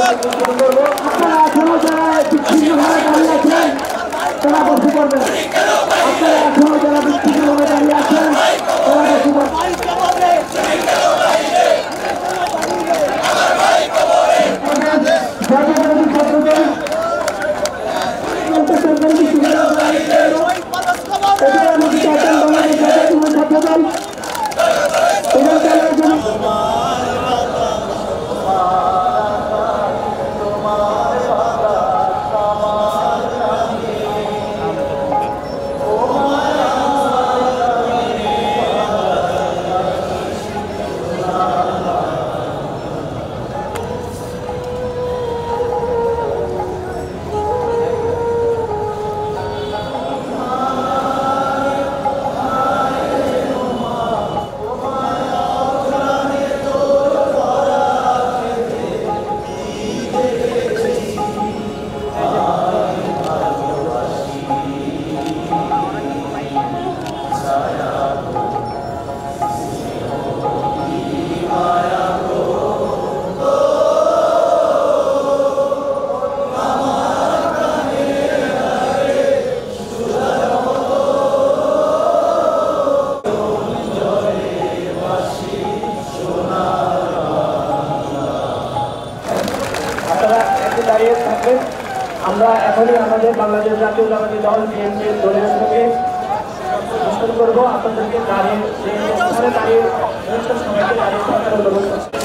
আপনারা এখনো যারা বিচ্ছিন্নভাবে দাঁড়িয়ে আছেন তারা বসে পড়বেন। আপনারা এখনো যারা বিচ্ছিন্নভাবে দাঁড়িয়ে আছেন তারা বসে পড়বেন। দাঁড়িয়ে থাকবেন। আমরা এখনই আমাদের বাংলাদেশ জাতীয়তাবাদী দল বিএনপির দলের সঙ্গে করবো। আপনাদেরকে দাঁড়িয়ে সবাইকে দাঁড়িয়ে থাকার অনুরোধ করছি।